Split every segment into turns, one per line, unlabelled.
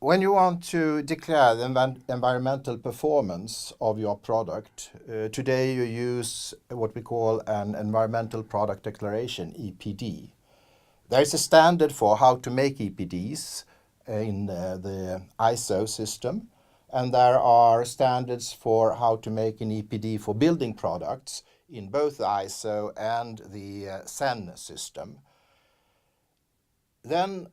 When you want to declare the environmental performance of your product, today you use what we call an environmental product declaration, EPD. There is a standard for how to make EPDs in the ISO system, and there are standards for how to make an EPD for building products in both the ISO and the CEN system. Then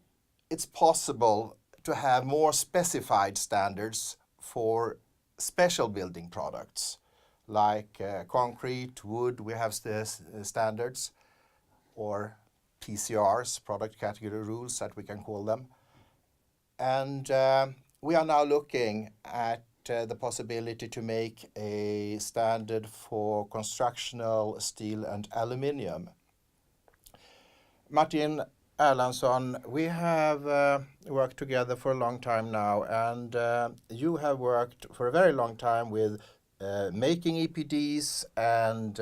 it's possible to have more specified standards for special building products like concrete, wood, we have standards, or PCRs, product category rules that we can call them. And we are now looking at the possibility to make a standard for constructional steel and aluminium. Martin Erlandsson, we have worked together for a long time now, and you have worked for a very long time with making EPDs and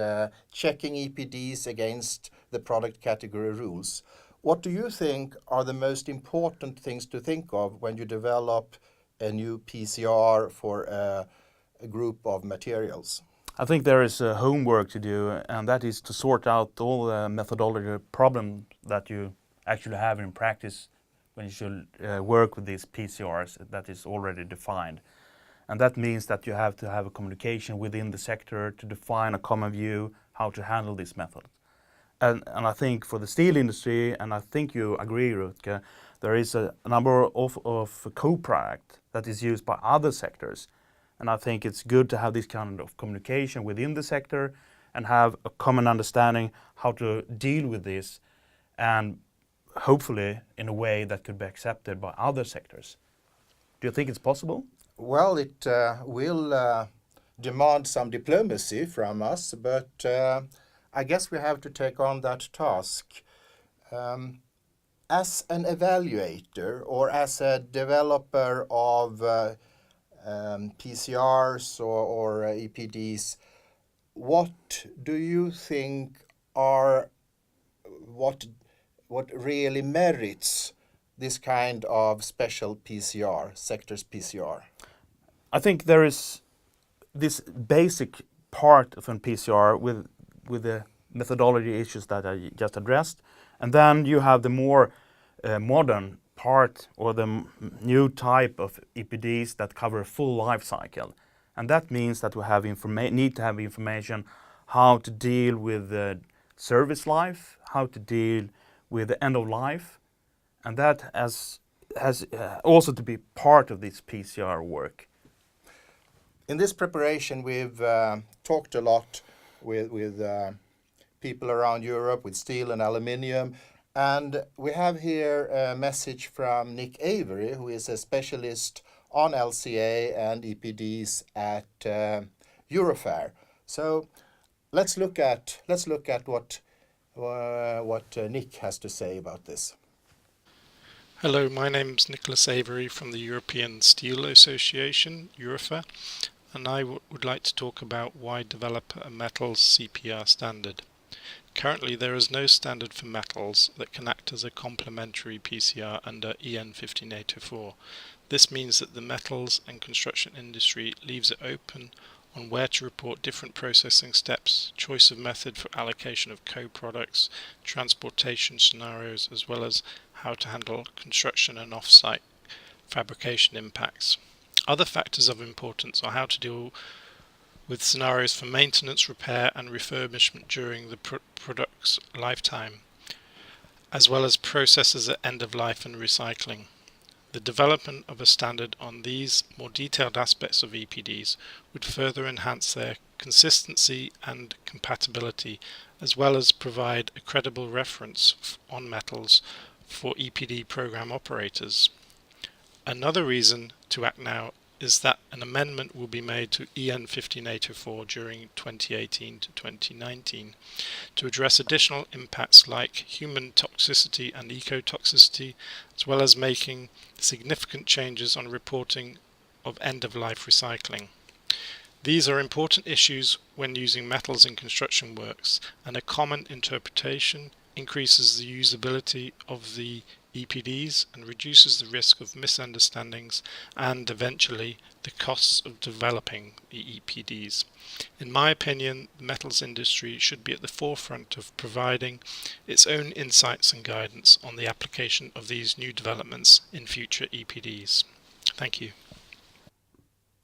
checking EPDs against the product category rules. What do you think are the most important things to think of when you develop a new PCR for a group of materials?
I think there is homework to do, and that is to sort out all the methodology problems that you actually have in practice when you should work with these PCRs that is already defined. And that means that you have to have a communication within the sector to define a common view how to handle this method. And I think for the steel industry, and I think you agree, Rutger, there is a number of co-product that is used by other sectors. And I think it's good to have this kind of communication within the sector and have a common understanding how to deal with this, and hopefully in a way that could be accepted by other sectors. Do you think it's possible?
Well, it will demand some diplomacy from us, but I guess we have to take on that task. As an evaluator or as a developer of PCRs or EPDs, what do you think are what really merits this kind of special PCR, sectors PCR?
I think there is this basic part of an PCR with the methodology issues that I just addressed, and then you have the more modern part or the new type of EPDs that cover a full life cycle. And that means that we have need to have information how to deal with the service life, how to deal with the end of life, and that has also to be part of this PCR work.
In this preparation, we've talked a lot with people around Europe with steel and aluminium, and we have here a message from Nick Avery, who is a specialist on LCA and EPDs at Eurofair. So let's look at what Nick has to say about this.
Hello, my name's Nicholas Avery from the European Steel Association, Eurofair, and I would like to talk about why develop a metals CPR standard. Currently, there is no standard for metals that can act as a complementary PCR under EN 15804. This means that the metals and construction industry leaves it open on where to report different processing steps, choice of method for allocation of co-products, transportation scenarios, as well as how to handle construction and off-site fabrication impacts. Other factors of importance are how to deal with scenarios for maintenance, repair and refurbishment during the product's lifetime, as well as processes at end of life and recycling. The development of a standard on these more detailed aspects of EPDs would further enhance their consistency and compatibility, as well as provide a credible reference on metals for EPD program operators. Another reason to act now is that an amendment will be made to EN 15804 during 2018 to 2019 to address additional impacts like human toxicity and ecotoxicity, as well as making significant changes on reporting of end-of-life recycling. These are important issues when using metals in construction works, and a common interpretation increases the usability of the EPDs and reduces the risk of misunderstandings and eventually the costs of developing the EPDs. In my opinion, the metals industry should be at the forefront of providing its own insights and guidance on the application of these new developments in future EPDs. Thank you.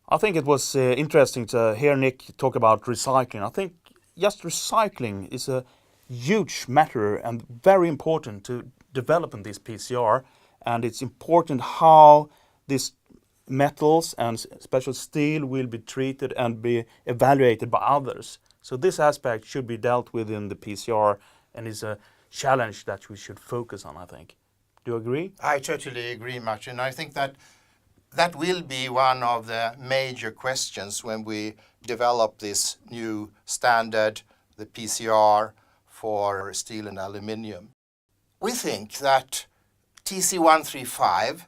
I think it was interesting to hear Nick talk about recycling. I think just recycling is a huge matter and very important to developing this PCR, and it's important how these metals and special steel will be treated and be evaluated by others. So this aspect should be dealt with in the PCR and is a challenge that we should focus on, I think. Do you agree?
I totally agree, Martin. I think that will be one of the major questions when we develop this new standard, the PCR for steel and aluminium. We think that TC135,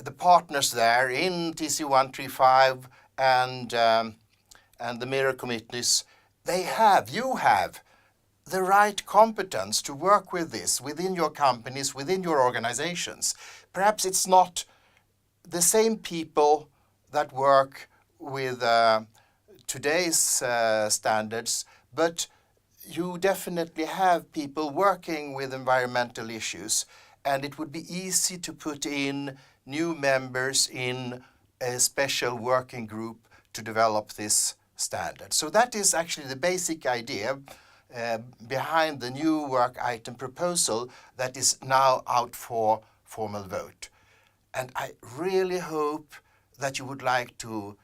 the partners there in TC135 and the mirror committees, you have the right competence to work with this within your companies, within your organizations. Perhaps it's not the same people that work with today's standards, but you definitely have people working with environmental issues, and it would be easy to put in new members in a special working group to develop this standard. So that is actually the basic idea behind the new work item proposal that is now out for formal vote. And I really hope that you would like to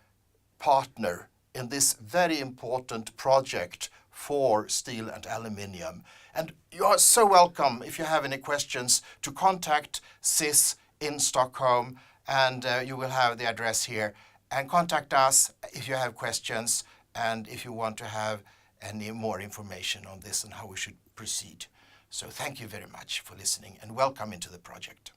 partner in this very important project for steel and aluminium. And you are so welcome, if you have any questions, to contact CIS in Stockholm, and you will have the address here. And contact us if you have questions and if you want to have any more information on this and how we should proceed. So thank you very much for listening and welcome into the project.